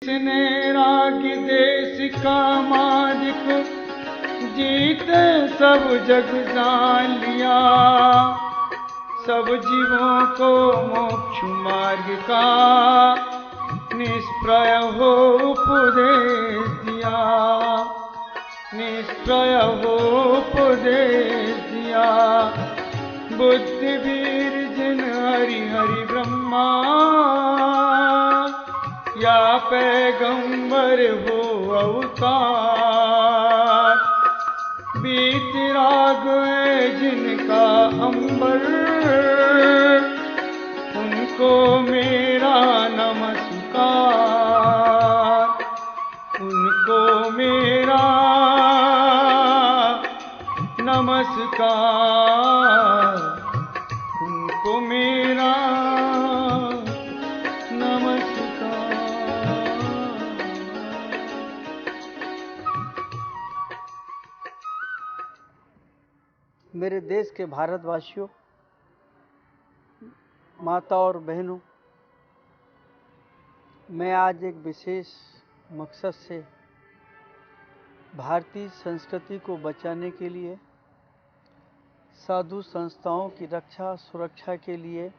जिसने राग देश का मालिक जीते सब जग जान लिया, सब जीवों को मोक्ष मार्ग का निष्प्रय हो उपदेश दिया, निष्प्रय हो उपदेश दिया। बुद्धि वीर जिन हरि हरि ब्रह्मा या पैगंबर हो अवतार, बीत राग है जिनका अंबर, उनको मेरा नमस्कार, उनको मेरा नमस्कार, उनको मेरा नमस्कार। मेरे देश के भारतवासियों, माता और बहनों, मैं आज एक विशेष मकसद से भारतीय संस्कृति को बचाने के लिए, साधु संस्थाओं की रक्षा सुरक्षा के लिए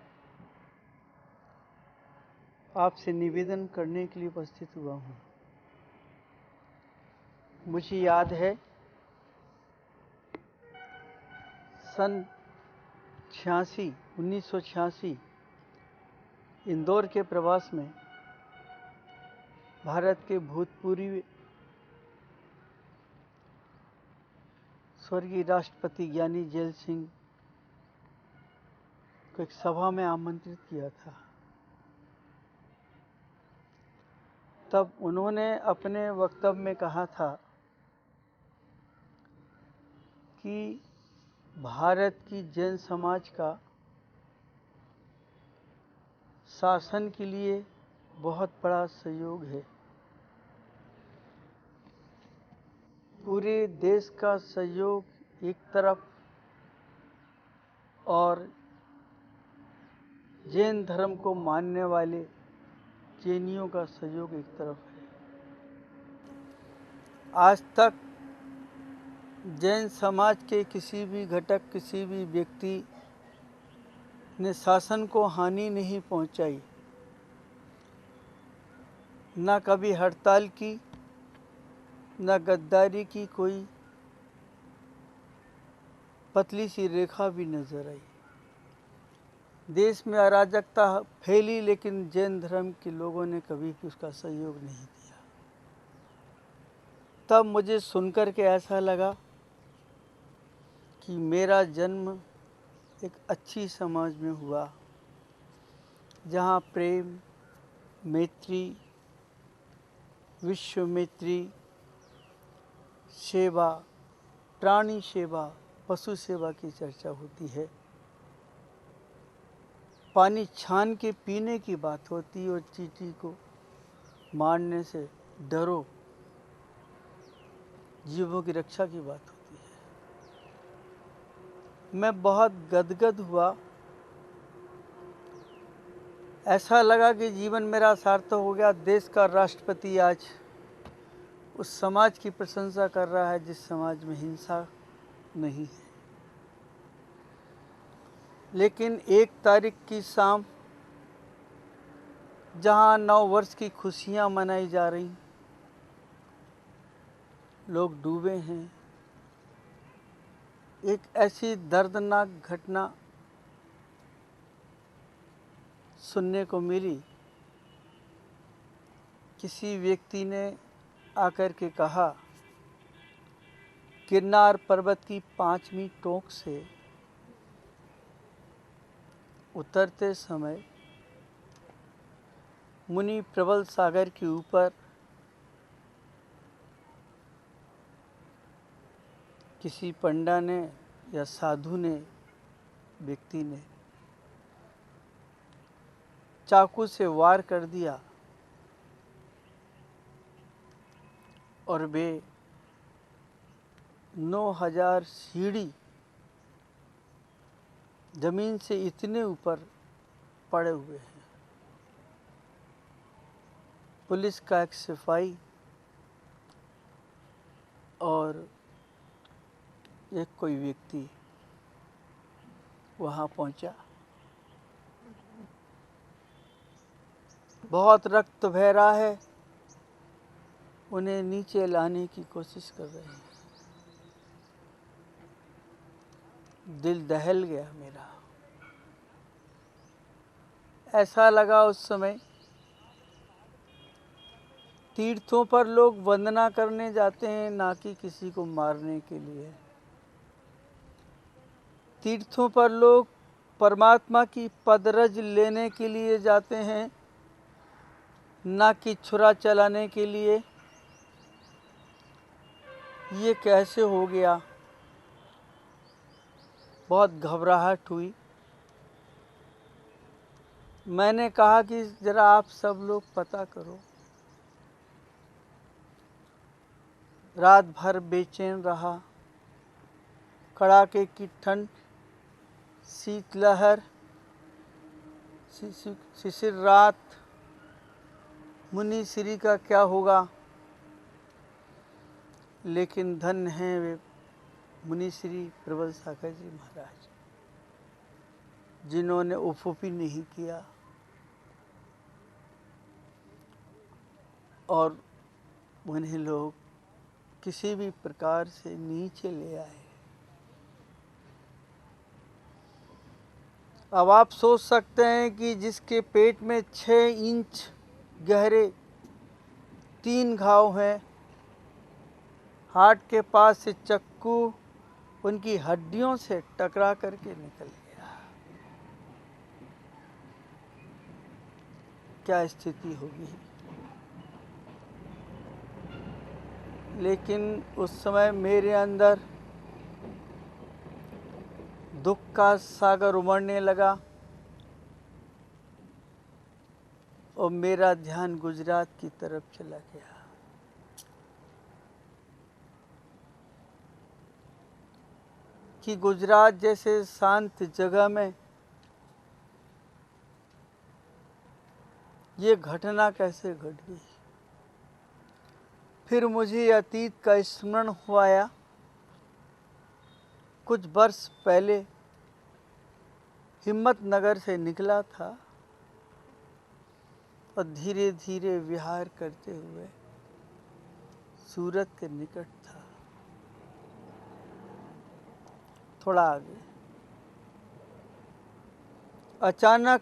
आपसे निवेदन करने के लिए उपस्थित हुआ हूँ। मुझे याद है सन 1986 इंदौर के प्रवास में भारत के भूतपूर्व स्वर्गीय राष्ट्रपति ज्ञानी जैल सिंह को एक सभा में आमंत्रित किया था। तब उन्होंने अपने वक्तव्य में कहा था कि भारत की जैन समाज का शासन के लिए बहुत बड़ा सहयोग है। पूरे देश का सहयोग एक तरफ और जैन धर्म को मानने वाले जैनियों का सहयोग एक तरफ है। आज तक जैन समाज के किसी भी घटक, किसी भी व्यक्ति ने शासन को हानि नहीं पहुंचाई, न कभी हड़ताल की, न गद्दारी की कोई पतली सी रेखा भी नजर आई। देश में अराजकता फैली, लेकिन जैन धर्म के लोगों ने कभी भी उसका सहयोग नहीं दिया। तब मुझे सुनकर के ऐसा लगा कि मेरा जन्म एक अच्छी समाज में हुआ, जहाँ प्रेम, मैत्री, विश्व मैत्री, सेवा, प्राणी सेवा, पशु सेवा की चर्चा होती है। पानी छान के पीने की बात होती है और चींटी को मारने से डरो, जीवों की रक्षा की बात होती है। मैं बहुत गदगद हुआ। ऐसा लगा कि जीवन मेरा सार्थक हो गया। देश का राष्ट्रपति आज उस समाज की प्रशंसा कर रहा है जिस समाज में हिंसा नहीं है। लेकिन 1 तारीख की शाम, जहां 9 वर्ष की खुशियां मनाई जा रही, लोग डूबे हैं, एक ऐसी दर्दनाक घटना सुनने को मिली। किसी व्यक्ति ने आकर के कहा, गिरनार पर्वत की 5वीं टोक से उतरते समय मुनि प्रबल सागर के ऊपर किसी पंडा ने या साधु ने, व्यक्ति ने चाकू से वार कर दिया और वे 9000 सीढ़ी जमीन से इतने ऊपर पड़े हुए हैं। पुलिस का एक सिपाही और एक कोई व्यक्ति वहाँ पहुँचा। बहुत रक्त बह रहा है, उन्हें नीचे लाने की कोशिश कर रहे हैं। दिल दहल गया मेरा। ऐसा लगा उस समय तीर्थों पर लोग वंदना करने जाते हैं, ना कि किसी को मारने के लिए। तीर्थों पर लोग परमात्मा की पदरज लेने के लिए जाते हैं, ना कि छुरा चलाने के लिए। ये कैसे हो गया? बहुत घबराहट हुई। मैंने कहा कि ज़रा आप सब लोग पता करो। रात भर बेचैन रहा। कड़ाके की ठंड, शीतलहर, शिशिर रात, मुनि श्री का क्या होगा? लेकिन धन्य हैं वे मुनि श्री प्रबल सागर जी महाराज, जिन्होंने उफुफी नहीं किया और उन्हें लोग किसी भी प्रकार से नीचे ले आए। अब आप सोच सकते हैं कि जिसके पेट में 6 इंच गहरे 3 घाव हैं, हार्ट के पास से चक्कू उनकी हड्डियों से टकरा करके निकल गया, क्या स्थिति होगी। लेकिन उस समय मेरे अंदर दुख का सागर उमड़ने लगा और मेरा ध्यान गुजरात की तरफ चला गया। कि गुजरात जैसे शांत जगह में ये घटना कैसे घट गई। फिर मुझे अतीत का स्मरण हुआ। कुछ वर्ष पहले हिम्मतनगर से निकला था और धीरे धीरे विहार करते हुए सूरत के निकट था। थोड़ा आगे अचानक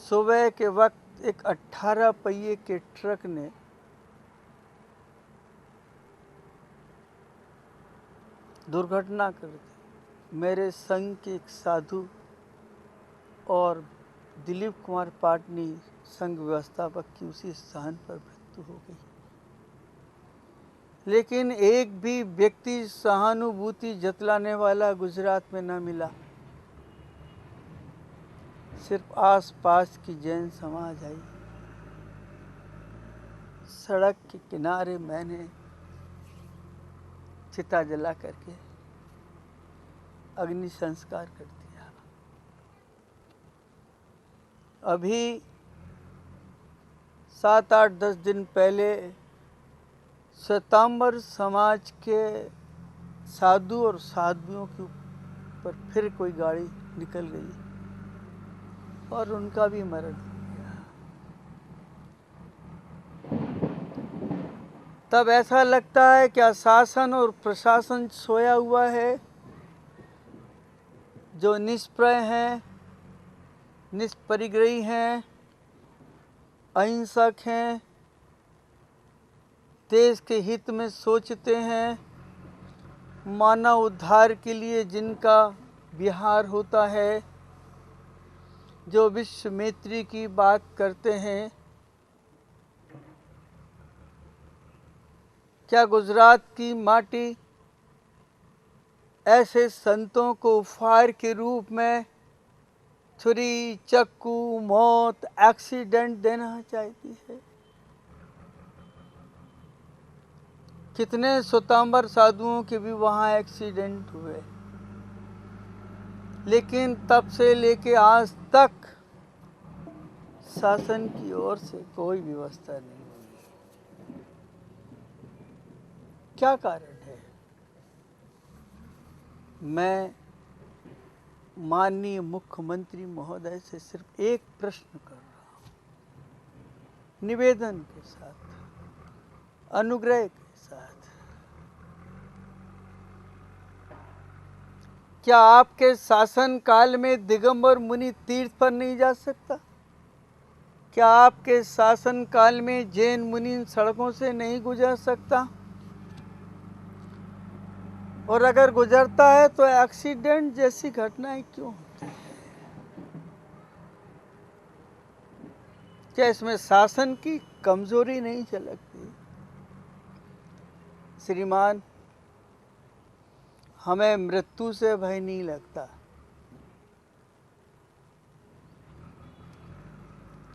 सुबह के वक्त एक 18 पहिए के ट्रक ने दुर्घटना कर दी। मेरे संघ के एक साधु और दिलीप कुमार पाटनी संघ व्यवस्थापक की उसी स्थान पर मृत्यु हो गई। लेकिन एक भी व्यक्ति सहानुभूति जतलाने वाला गुजरात में न मिला। सिर्फ आसपास की जैन समाज आई। सड़क के किनारे मैंने चिता जला करके अग्नि संस्कार कर दिया। अभी 7, 8, 10 दिन पहले श्वेतांबर समाज के साधु और साध्वियों के ऊपर फिर कोई गाड़ी निकल गई और उनका भी मरण हो गया। तब ऐसा लगता है क्या शासन और प्रशासन सोया हुआ है, जो निष्प्रय हैं, निष्परिग्रही हैं, अहिंसक हैं, देश के हित में सोचते हैं, मानव उद्धार के लिए जिनका विहार होता है, जो विश्व मैत्री की बात करते हैं। क्या गुजरात की माटी ऐसे संतों को उपहार के रूप में छुरी, चक्कू, मौत, एक्सीडेंट देना चाहती है? कितने श्वेतांबर साधुओं के भी वहाँ एक्सीडेंट हुए, लेकिन तब से लेके आज तक शासन की ओर से कोई व्यवस्था नहीं हुई। क्या कारण है? मैं माननीय मुख्यमंत्री महोदय से सिर्फ एक प्रश्न कर रहा हूं, निवेदन के साथ, अनुग्रह के साथ। क्या आपके शासन काल में दिगंबर मुनि तीर्थ पर नहीं जा सकता? क्या आपके शासन काल में जैन मुनि सड़कों से नहीं गुजर सकता? और अगर गुजरता है तो एक्सीडेंट जैसी घटनाएं क्यों होती हैं? क्या इसमें शासन की कमजोरी नहीं झलकती? श्रीमान, हमें मृत्यु से भय नहीं लगता।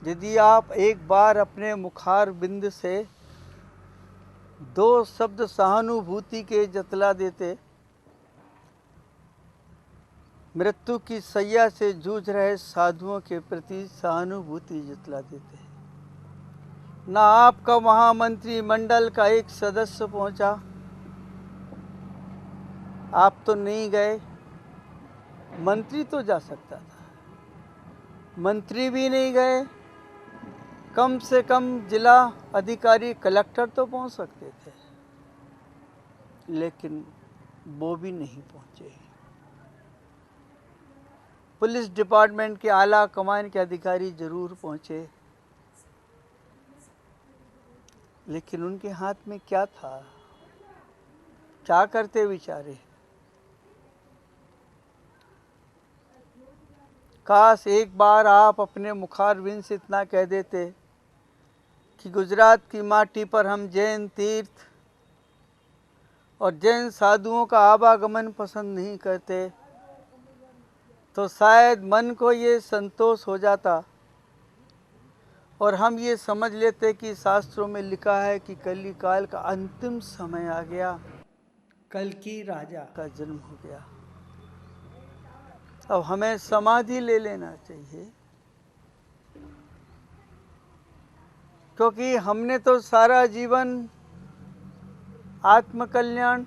यदि आप एक बार अपने मुखार बिंद से 2 शब्द सहानुभूति के जतला देते, मृत्यु की सैया से जूझ रहे साधुओं के प्रति सहानुभूति जतला देते, ना आपका महामंत्रिमंडल का एक सदस्य पहुंचा, आप तो नहीं गए, मंत्री तो जा सकता था, मंत्री भी नहीं गए, कम से कम जिला अधिकारी कलेक्टर तो पहुंच सकते थे, लेकिन वो भी नहीं पहुंचे। पुलिस डिपार्टमेंट के आला कमान के अधिकारी जरूर पहुंचे, लेकिन उनके हाथ में क्या था? क्या करते बेचारे? काश एक बार आप अपने मुखारबिंद से इतना कह देते कि गुजरात की माटी पर हम जैन तीर्थ और जैन साधुओं का आवागमन पसंद नहीं करते, तो शायद मन को ये संतोष हो जाता और हम ये समझ लेते कि शास्त्रों में लिखा है कि कली काल का अंतिम समय आ गया, कल्कि राजा का जन्म हो गया। अब हमें समाधि ले लेना चाहिए, क्योंकि हमने तो सारा जीवन आत्मकल्याण,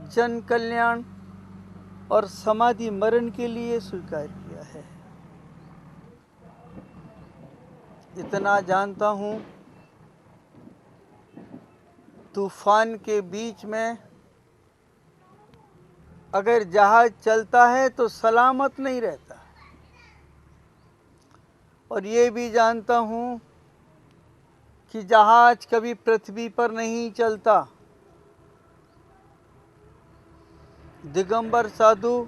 जन कल्याण और समाधि मरण के लिए स्वीकार किया है। इतना जानता हूं, तूफान के बीच में अगर जहाज चलता है तो सलामत नहीं रहता, और ये भी जानता हूं कि जहाज कभी पृथ्वी पर नहीं चलता। दिगंबर साधु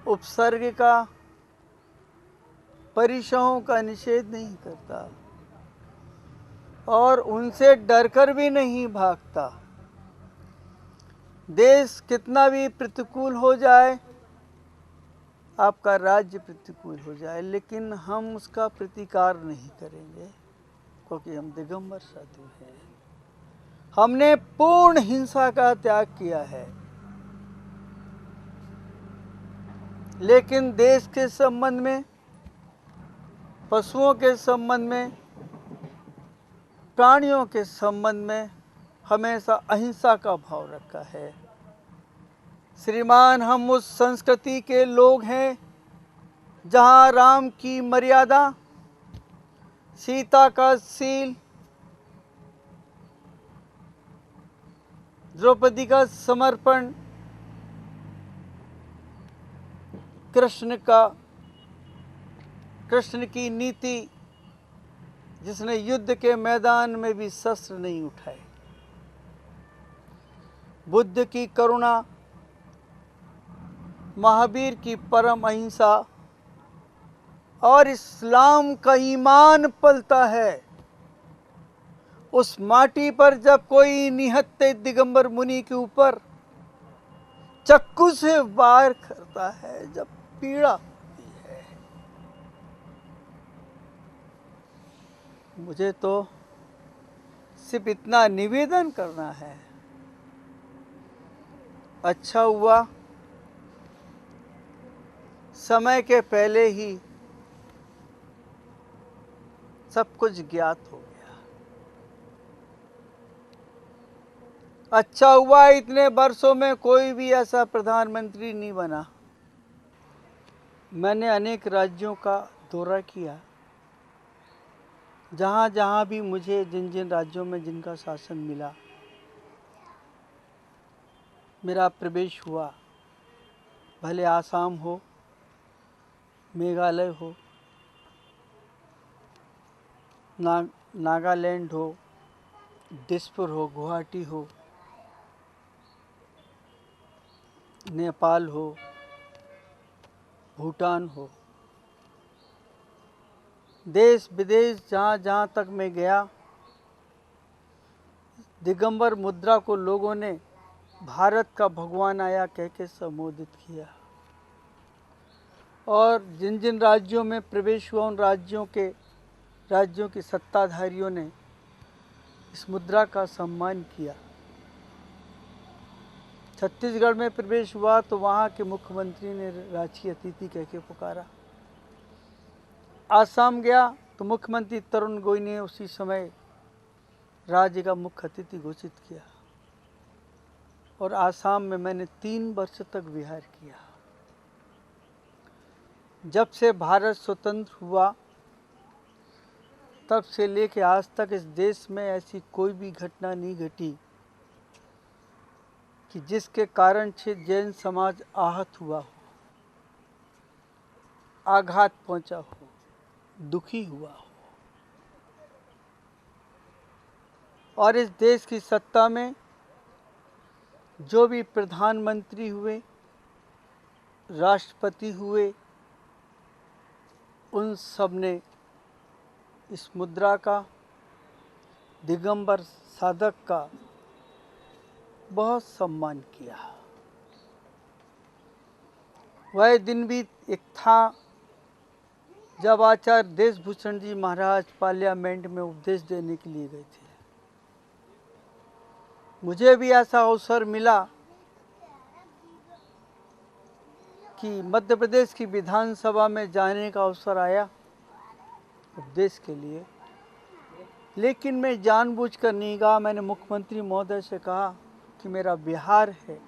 उपसर्ग का, परिसहों का निषेध नहीं करता और उनसे डरकर भी नहीं भागता। देश कितना भी प्रतिकूल हो जाए, आपका राज्य प्रतिकूल हो जाए, लेकिन हम उसका प्रतिकार नहीं करेंगे, क्योंकि हम दिगंबर साधु हैं। हमने पूर्ण हिंसा का त्याग किया है, लेकिन देश के संबंध में, पशुओं के संबंध में, प्राणियों के संबंध में हमेशा अहिंसा का भाव रखा है। श्रीमान, हम उस संस्कृति के लोग हैं जहां राम की मर्यादा, सीता का शील, द्रौपदी का समर्पण, कृष्ण की नीति, जिसने युद्ध के मैदान में भी शस्त्र नहीं उठाए, बुद्ध की करुणा, महावीर की परम अहिंसा और इस्लाम का ईमान पलता है। उस माटी पर जब कोई निहत्थे दिगंबर मुनि के ऊपर चाकू से वार करता है, जब पीड़ा होती है, मुझे तो सिर्फ इतना निवेदन करना है, अच्छा हुआ समय के पहले ही सब कुछ ज्ञात हो गया। अच्छा हुआ इतने वर्षों में कोई भी ऐसा प्रधानमंत्री नहीं बना। मैंने अनेक राज्यों का दौरा किया, जहाँ जहाँ भी मुझे जिन जिन राज्यों में जिनका शासन मिला, मेरा प्रवेश हुआ। भले आसाम हो, मेघालय हो, नागालैंड हो, दिसपुर हो, गुवाहाटी हो, नेपाल हो, भूटान हो, देश विदेश जहाँ जहाँ तक मैं गया, दिगंबर मुद्रा को लोगों ने भारत का भगवान आया कह के संबोधित किया। और जिन जिन राज्यों में प्रवेश हुआ, उन राज्यों के सत्ताधारियों ने इस मुद्रा का सम्मान किया। छत्तीसगढ़ में प्रवेश हुआ तो वहाँ के मुख्यमंत्री ने रांची अतिथि कह के पुकारा। आसाम गया तो मुख्यमंत्री तरुण गोई ने उसी समय राज्य का मुख्य अतिथि घोषित किया। और आसाम में मैंने 3 वर्ष तक विहार किया। जब से भारत स्वतंत्र हुआ तब से लेके आज तक इस देश में ऐसी कोई भी घटना नहीं घटी कि जिसके कारण से जैन समाज आहत हुआ हो, आघात पहुंचा हो, दुखी हुआ हो। और इस देश की सत्ता में जो भी प्रधानमंत्री हुए, राष्ट्रपति हुए, उन सब ने इस मुद्रा का, दिगंबर साधक का बहुत सम्मान किया। वह दिन भी एक था जब आचार्य देशभूषण जी महाराज पार्लियामेंट में उपदेश देने के लिए गए थे। मुझे भी ऐसा अवसर मिला कि मध्य प्रदेश की विधानसभा में जाने का अवसर आया उपदेश के लिए, लेकिन मैं जानबूझकर नहीं गया। मैंने मुख्यमंत्री महोदय से कहा कि मेरा बिहार है,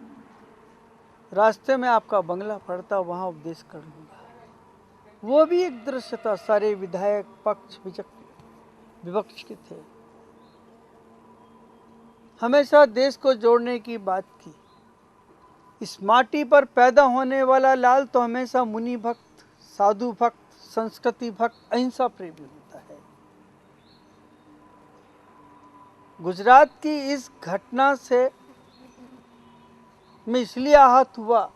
रास्ते में आपका बंगला पड़ता, वहाँ उपदेश कर लूँगा। वो भी एक दृश्य था। सारे विधायक पक्ष विपक्ष के थे। हमेशा देश को जोड़ने की बात की। इस माटी पर पैदा होने वाला लाल तो हमेशा मुनि भक्त, साधु भक्त, संस्कृति भक्त, अहिंसा प्रेमी होता है। गुजरात की इस घटना से मैं इसलिए आहत हुआ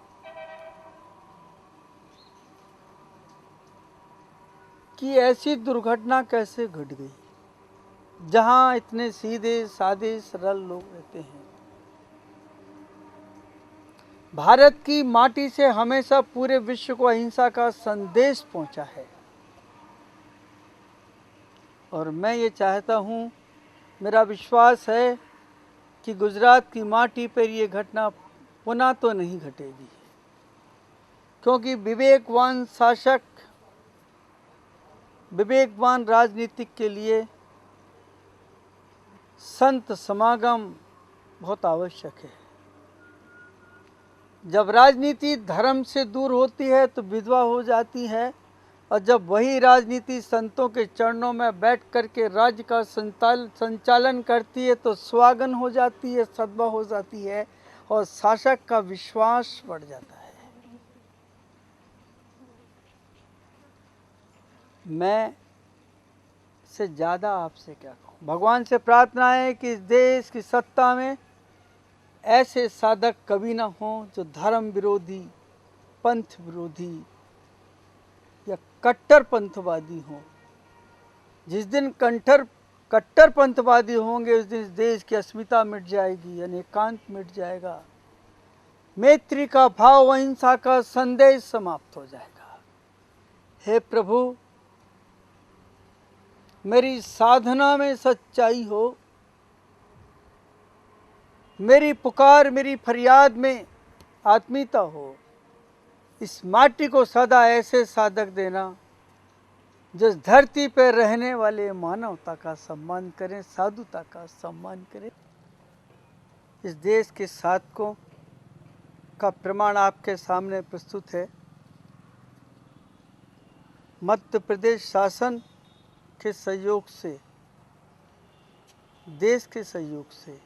कि ऐसी दुर्घटना कैसे घट गई, जहां इतने सीधे साधे सरल लोग रहते हैं। भारत की माटी से हमेशा पूरे विश्व को अहिंसा का संदेश पहुंचा है। और मैं ये चाहता हूं, मेरा विश्वास है कि गुजरात की माटी पर ये घटना पुनः तो नहीं घटेगी, क्योंकि विवेकवान शासक, विवेकवान राजनीतिक के लिए संत समागम बहुत आवश्यक है। जब राजनीति धर्म से दूर होती है तो विधवा हो जाती है, और जब वही राजनीति संतों के चरणों में बैठ करके राज्य का संचालन करती है तो स्वागन हो जाती है, सद्भव हो जाती है, और शासक का विश्वास बढ़ जाता है। मैं से ज़्यादा आपसे क्या कहूँ। भगवान से प्रार्थना है कि इस देश की सत्ता में ऐसे साधक कभी ना हों जो धर्म विरोधी, पंथ विरोधी या कट्टर पंथवादी हों। जिस दिन कट्टर पंथवादी होंगे उस दिन इस देश की अस्मिता मिट जाएगी, अनेकांत मिट जाएगा, मैत्री का भाव, अहिंसा का संदेश समाप्त हो जाएगा। हे प्रभु, मेरी साधना में सच्चाई हो, मेरी पुकार, मेरी फरियाद में आत्मीयता हो। इस माटी को सदा ऐसे साधक देना जिस धरती पर रहने वाले मानवता का सम्मान करें, साधुता का सम्मान करें। इस देश के साधकों का प्रमाण आपके सामने प्रस्तुत है। मध्य प्रदेश शासन के सहयोग से, देश के सहयोग से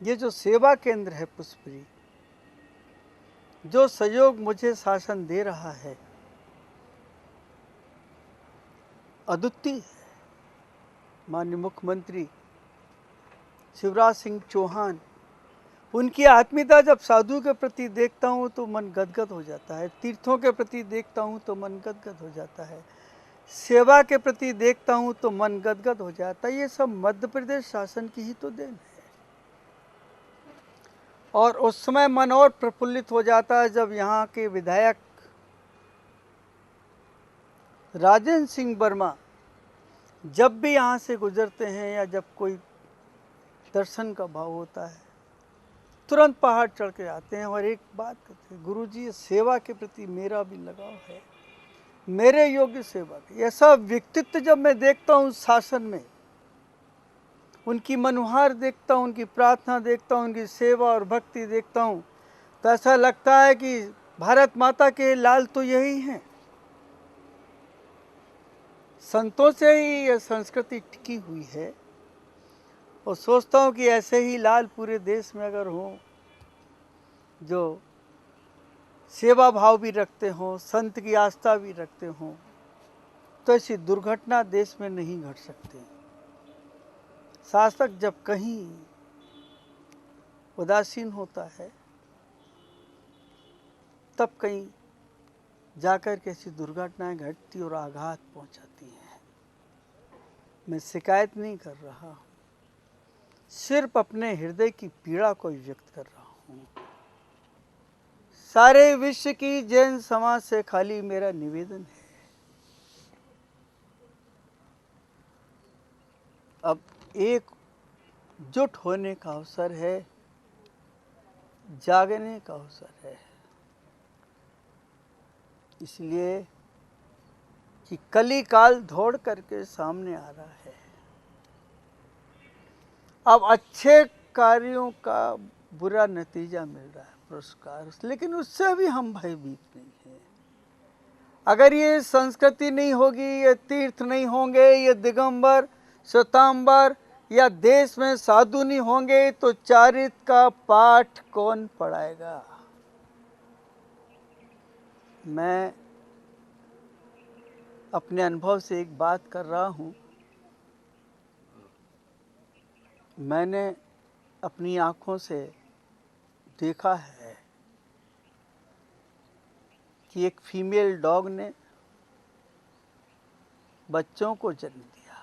ये जो सेवा केंद्र है पुष्परी, जो सहयोग मुझे शासन दे रहा है, अद्वितीय है। माननीय मुख्यमंत्री शिवराज सिंह चौहान, उनकी आत्मीयता जब साधु के प्रति देखता हूँ तो मन गदगद हो जाता है, तीर्थों के प्रति देखता हूँ तो मन गदगद हो जाता है, सेवा के प्रति देखता हूँ तो मन गदगद हो जाता है। ये सब मध्य प्रदेश शासन की ही तो देन है। और उस समय मन और प्रफुल्लित हो जाता है जब यहाँ के विधायक राजेंद्र सिंह वर्मा जब भी यहाँ से गुजरते हैं या जब कोई दर्शन का भाव होता है, तुरंत पहाड़ चढ़ के आते हैं और एक बात कहते हैं, गुरुजी सेवा के प्रति मेरा भी लगाव है, मेरे योग्य सेवा की। ऐसा व्यक्तित्व जब मैं देखता हूँ शासन में, उनकी मनुहार देखता हूँ, उनकी प्रार्थना देखता हूँ, उनकी सेवा और भक्ति देखता हूँ, तो ऐसा लगता है कि भारत माता के लाल तो यही हैं। संतों से ही यह संस्कृति टिकी हुई है और सोचता हूँ कि ऐसे ही लाल पूरे देश में अगर हों, जो सेवा भाव भी रखते हों, संत की आस्था भी रखते हों, तो ऐसी दुर्घटना देश में नहीं घट सकती। शासक जब कहीं उदासीन होता है तब कहीं जाकर के ऐसी दुर्घटनाएं घटती और आघात पहुंचाती हैं। मैं शिकायत नहीं कर रहा, सिर्फ अपने हृदय की पीड़ा को व्यक्त कर रहा हूँ। सारे विश्व की जैन समाज से खाली मेरा निवेदन है, अब एकजुट होने का अवसर है, जागने का अवसर है। इसलिए कि कली काल दौड़ करके सामने आ रहा है। अब अच्छे कार्यों का बुरा नतीजा मिल रहा है, पुरस्कार, लेकिन उससे भी हम भयभीत नहीं हैं। अगर ये संस्कृति नहीं होगी, ये तीर्थ नहीं होंगे, ये दिगंबर श्वेतांबर या देश में साधु नहीं होंगे, तो चारित्र का पाठ कौन पढ़ाएगा? मैं अपने अनुभव से एक बात कर रहा हूँ। मैंने अपनी आँखों से देखा है कि एक फीमेल डॉग ने बच्चों को जन्म दिया।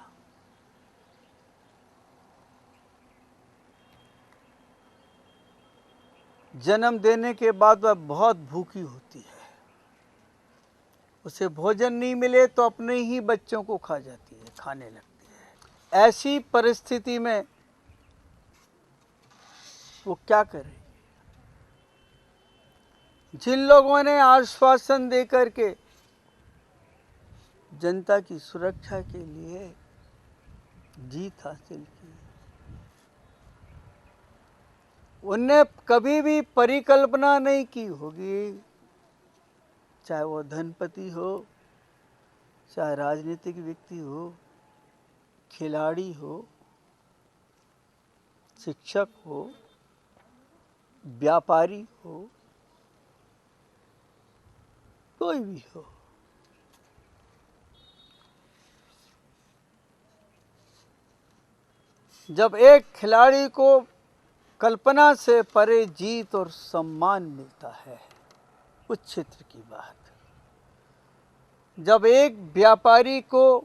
जन्म देने के बाद वह बहुत भूखी होती है, उसे भोजन नहीं मिले तो अपने ही बच्चों को खा जाती है, खाने लगती है। ऐसी परिस्थिति में वो क्या करे? जिन लोगों ने आश्वासन देकर के जनता की सुरक्षा के लिए जीत हासिल की, उनने कभी भी परिकल्पना नहीं की होगी, चाहे वो धनपति हो, चाहे राजनीतिक व्यक्ति हो, खिलाड़ी हो, शिक्षक हो, व्यापारी हो, कोई भी हो, जब एक खिलाड़ी को कल्पना से परे जीत और सम्मान मिलता है, उस क्षेत्र की बात, जब एक व्यापारी को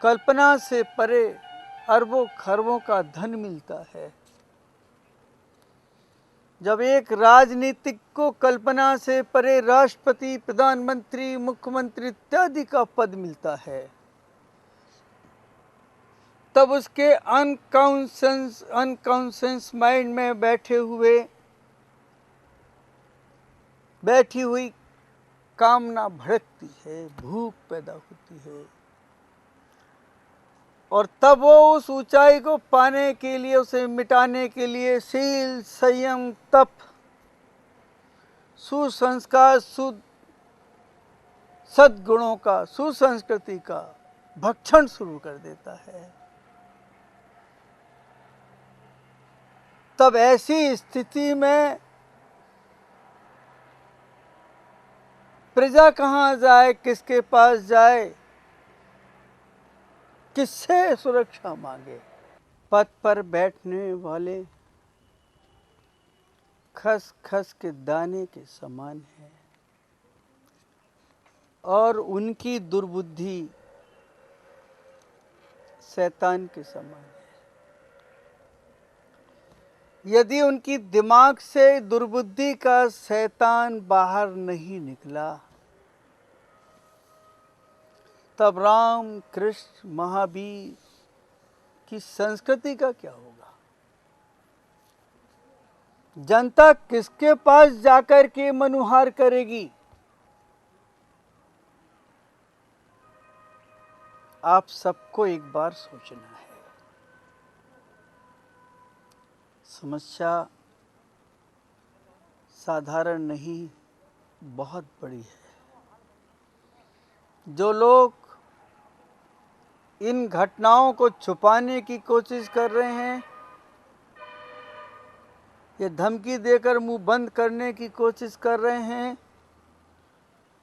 कल्पना से परे अरबों खरबों का धन मिलता है, जब एक राजनीतिक को कल्पना से परे राष्ट्रपति, प्रधानमंत्री, मुख्यमंत्री इत्यादि का पद मिलता है, तब उसके अनकॉन्शियस माइंड में बैठी हुई कामना भड़कती है, भूख पैदा होती है। और तब वो उस ऊंचाई को पाने के लिए, उसे मिटाने के लिए शील, संयम, तप, सुसंस्कार, सद्गुणों का, सुसंस्कृति का भक्षण शुरू कर देता है। तब ऐसी स्थिति में प्रजा कहाँ जाए, किसके पास जाए, किससे सुरक्षा मांगे? पद पर बैठने वाले खस खस के दाने के समान है और उनकी दुर्बुद्धि शैतान के समान है। यदि उनकी दिमाग से दुर्बुद्धि का शैतान बाहर नहीं निकला, तब राम, कृष्ण, महावीर की संस्कृति का क्या होगा? जनता किसके पास जाकर के मनुहार करेगी? आप सबको एक बार सोचना है। समस्या साधारण नहीं, बहुत बड़ी है। जो लोग इन घटनाओं को छुपाने की कोशिश कर रहे हैं, ये धमकी देकर मुंह बंद करने की कोशिश कर रहे हैं,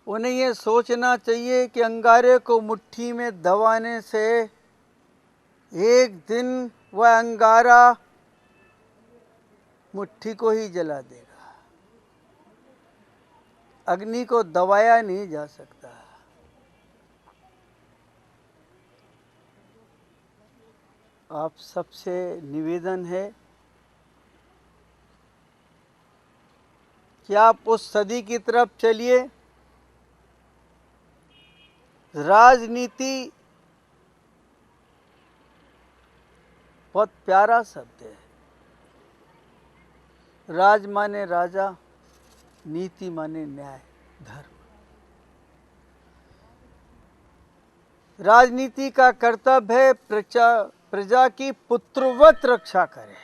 उन्हें ये सोचना चाहिए कि अंगारे को मुट्ठी में दबाने से एक दिन वह अंगारा मुट्ठी को ही जला देगा। अग्नि को दबाया नहीं जा सकता। आप सबसे निवेदन है कि आप उस सदी की तरफ चलिए। राजनीति बहुत प्यारा शब्द है। राज माने राजा, नीति माने न्याय, धर्म। राजनीति का कर्तव्य है प्रजा की पुत्रवत रक्षा करे।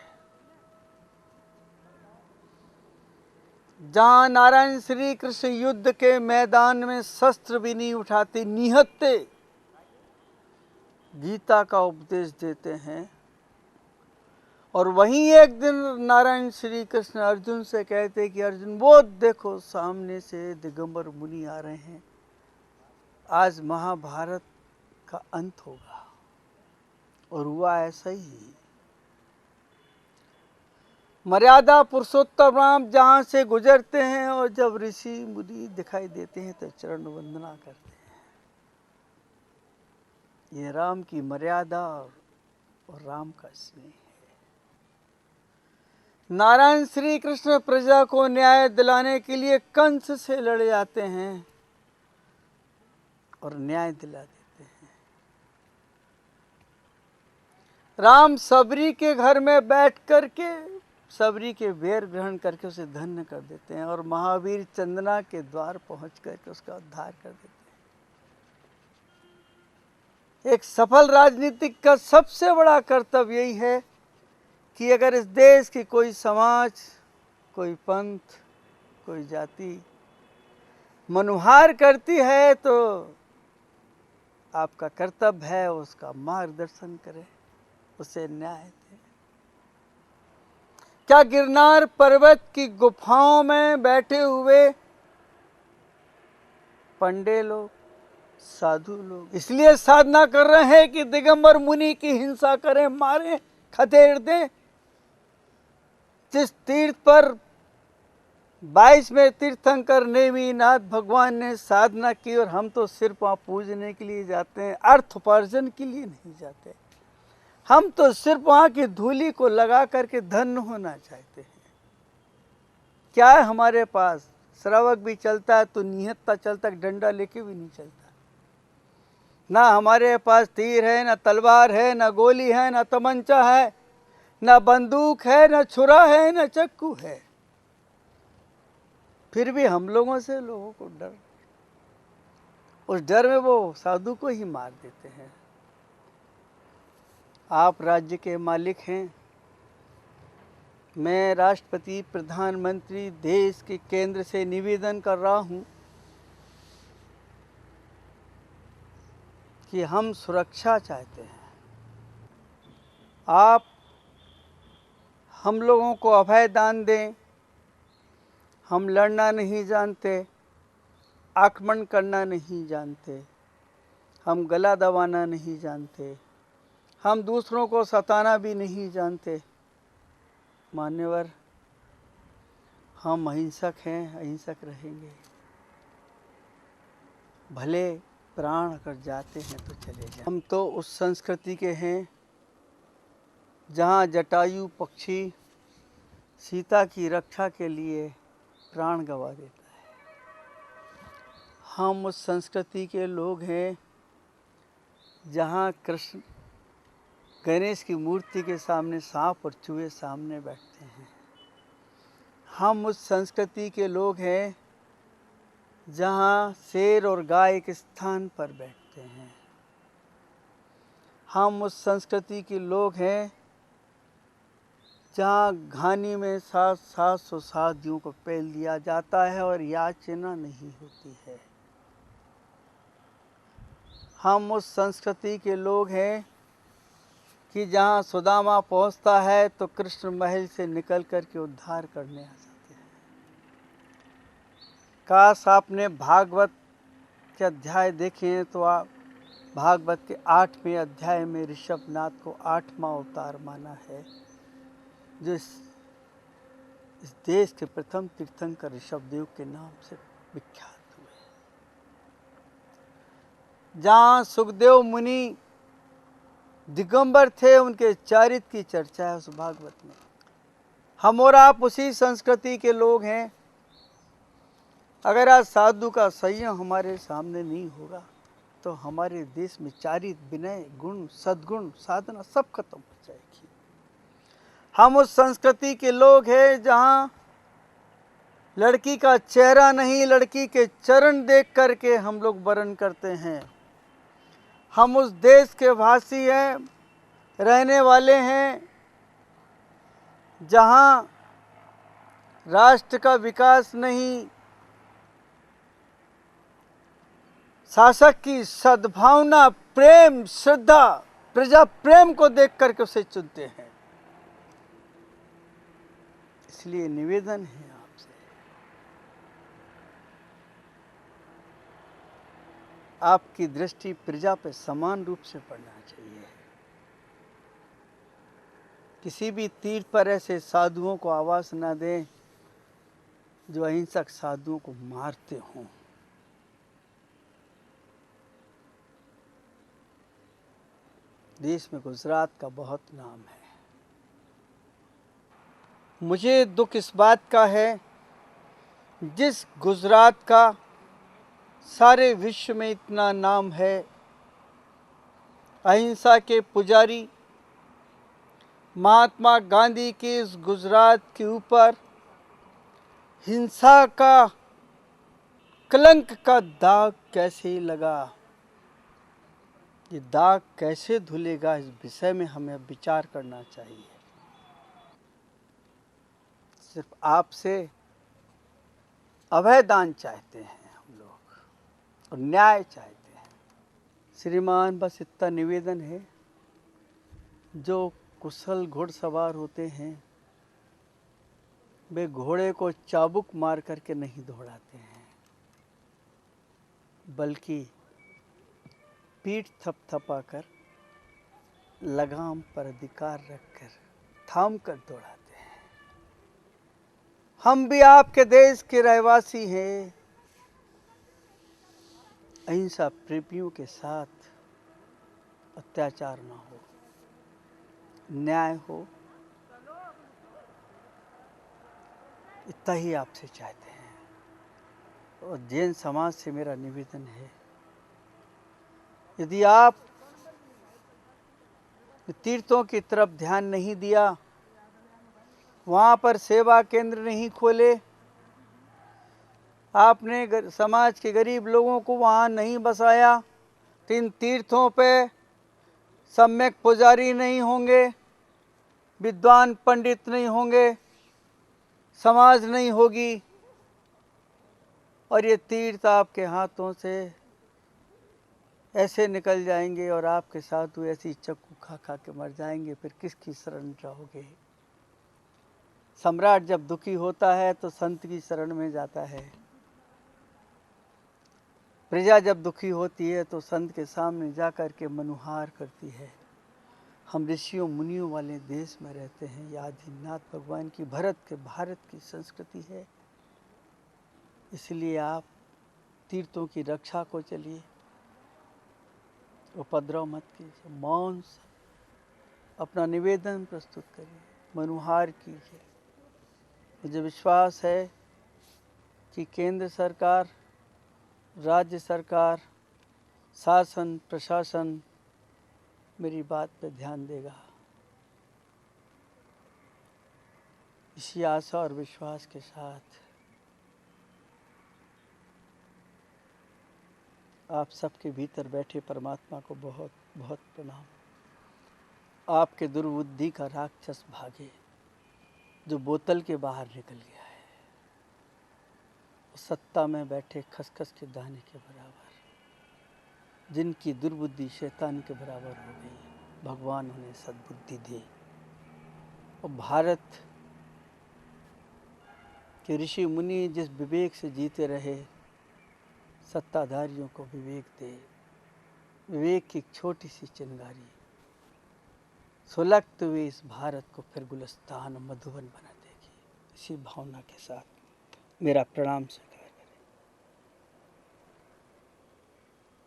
जहां नारायण श्री कृष्ण युद्ध के मैदान में शस्त्र भी नहीं उठाते, निहत्ते गीता का उपदेश देते हैं, और वहीं एक दिन नारायण श्री कृष्ण अर्जुन से कहते कि अर्जुन वो देखो सामने से दिगंबर मुनि आ रहे हैं, आज महाभारत का अंत होगा। और हुआ ऐसा ही। मर्यादा पुरुषोत्तम राम जहाँ से गुजरते हैं और जब ऋषि मुनि दिखाई देते हैं तो चरण वंदना करते हैं। ये राम की मर्यादा और राम का स्नेह है। नारायण श्री कृष्ण प्रजा को न्याय दिलाने के लिए कंस से लड़ जाते हैं और न्याय दिला देते हैं। राम सबरी के घर में बैठ करके सबरी के बेर ग्रहण करके उसे धन्य कर देते हैं, और महावीर चंदना के द्वार पहुंच करके उसका उद्धार कर देते हैं। एक सफल राजनीतिक का सबसे बड़ा कर्तव्य यही है कि अगर इस देश की कोई समाज, कोई पंथ, कोई जाति मनुहार करती है तो आपका कर्तव्य है उसका मार्गदर्शन करें, उसे न्याय दें। क्या गिरनार पर्वत की गुफाओं में बैठे हुए पंडे लोग, साधु लोग इसलिए साधना कर रहे हैं कि दिगंबर मुनि की हिंसा करें, मारें, खदेड़ दें? जिस तीर्थ पर 22वें तीर्थंकर नेमिनाथ भगवान ने साधना की, और हम तो सिर्फ वहाँ पूजने के लिए जाते हैं, अर्थ उपार्जन के लिए नहीं जाते। हम तो सिर्फ वहाँ की धूली को लगा करके धन्य होना चाहते हैं। क्या है हमारे पास? श्रावक भी चलता है तो निहत्ता चलता है, डंडा लेके भी नहीं चलता। ना हमारे पास तीर है, ना तलवार है, ना गोली है, ना तमंचा है, ना बंदूक है, ना छुरा है, ना चक्कू है। फिर भी हम लोगों से लोगों को डर, उस डर में वो साधु को ही मार देते हैं। आप राज्य के मालिक हैं। मैं राष्ट्रपति, प्रधानमंत्री, देश के केंद्र से निवेदन कर रहा हूँ कि हम सुरक्षा चाहते हैं। आप हम लोगों को अभय दान दें। हम लड़ना नहीं जानते, आक्रमण करना नहीं जानते, हम गला दबाना नहीं जानते, हम दूसरों को सताना भी नहीं जानते। मान्यवर, हम अहिंसक हैं, अहिंसक रहेंगे। भले प्राण अगर जाते हैं तो चले जाएं। हम तो उस संस्कृति के हैं जहाँ जटायु पक्षी सीता की रक्षा के लिए प्राण गंवा देता है। हम उस संस्कृति के लोग हैं जहाँ कृष्ण गणेश की मूर्ति के सामने सांप और चूहे सामने बैठते हैं। हम उस संस्कृति के लोग हैं जहाँ शेर और गाय एक स्थान पर बैठते हैं। हम उस संस्कृति के लोग हैं जहाँ घानी में 700 शादियों को पेल दिया जाता है और याचना नहीं होती है। हम उस संस्कृति के लोग हैं कि जहाँ सुदामा पहुँचता है तो कृष्ण महल से निकल कर के उद्धार करने आ जाते हैं। काश आपने भागवत के अध्याय देखे हैं तो आप भागवत के 8वें अध्याय में ऋषभनाथ को 8वां अवतार माना है, जो इस देश के प्रथम तीर्थंकर ऋषभदेव के नाम से विख्यात हुए। जहाँ सुखदेव मुनि दिगंबर थे, उनके चरित्र की चर्चा है उस भागवत में। हम और आप उसी संस्कृति के लोग हैं। अगर आज साधु का संयम हमारे सामने नहीं होगा तो हमारे देश में चरित्र, विनय, गुण, सद्गुण, साधना सब खत्म हो जाएगी। हम उस संस्कृति के लोग हैं जहाँ लड़की का चेहरा नहीं, लड़की के चरण देख करके हम लोग वरण करते हैं। हम उस देश के वासी हैं, रहने वाले हैं, जहाँ राष्ट्र का विकास नहीं, शासक की सद्भावना, प्रेम, श्रद्धा, प्रजा प्रेम को देख करके उसे चुनते हैं। इसलिए निवेदन है आपसे, आपकी दृष्टि प्रजा पे समान रूप से पड़ना चाहिए। किसी भी तीर्थ पर ऐसे साधुओं को आवास न दें जो अहिंसक साधुओं को मारते हों। देश में गुजरात का बहुत नाम है। मुझे दुख इस बात का है, जिस गुजरात का सारे विश्व में इतना नाम है, अहिंसा के पुजारी महात्मा गांधी के इस गुजरात के ऊपर हिंसा का कलंक का दाग कैसे लगा, ये दाग कैसे धुलेगा, इस विषय में हमें विचार करना चाहिए। सिर्फ आपसे अभय दान चाहते हैं हम लोग और न्याय चाहते हैं। श्रीमान, बस इतना निवेदन है, जो कुशल घुड़सवार होते हैं वे घोड़े को चाबुक मार करके नहीं दौड़ाते हैं, बल्कि पीठ थपथपाकर, लगाम पर अधिकार रखकर, थाम कर दौड़ाते हैं। हम भी आपके देश के रहवासी हैं। अहिंसा प्रेमियों के साथ अत्याचार ना हो, न्याय हो, इतना ही आपसे चाहते हैं। और जैन समाज से मेरा निवेदन है, यदि आप तीर्थों की तरफ ध्यान नहीं दिया, वहाँ पर सेवा केंद्र नहीं खोले, आपने समाज के गरीब लोगों को वहाँ नहीं बसाया, तो इन तीर्थों पे सम्यक पुजारी नहीं होंगे, विद्वान पंडित नहीं होंगे, समाज नहीं होगी, और ये तीर्थ आपके हाथों से ऐसे निकल जाएंगे और आपके साधु ऐसी चक्कू खा खा के मर जाएंगे, फिर किसकी शरण जाओगे? सम्राट जब दुखी होता है तो संत की शरण में जाता है, प्रजा जब दुखी होती है तो संत के सामने जाकर के मनुहार करती है। हम ऋषियों मुनियों वाले देश में रहते हैं, ये आदिनाथ भगवान की भारत की संस्कृति है। इसलिए आप तीर्थों की रक्षा को चलिए, उपद्रव मत कीजिए, मौन से अपना निवेदन प्रस्तुत करिए, मनुहार कीजिए। मुझे विश्वास है कि केंद्र सरकार, राज्य सरकार, शासन प्रशासन मेरी बात पर ध्यान देगा। इसी आशा और विश्वास के साथ आप सबके भीतर बैठे परमात्मा को बहुत बहुत प्रणाम। आपके दुर्बुद्धि का राक्षस भागे, जो बोतल के बाहर निकल गया है, सत्ता में बैठे खसखस के दाने के बराबर, जिनकी दुर्बुद्धि शैतान के बराबर हो गई, भगवान उन्हें सद्बुद्धि दे। और भारत के ऋषि मुनि जिस विवेक से जीते रहे, सत्ताधारियों को विवेक दे। विवेक की एक छोटी सी चिंगारी सुलगते हुए इस भारत को फिर गुलिस्तान मधुबन बना देगी। इसी भावना के साथ मेरा प्रणाम।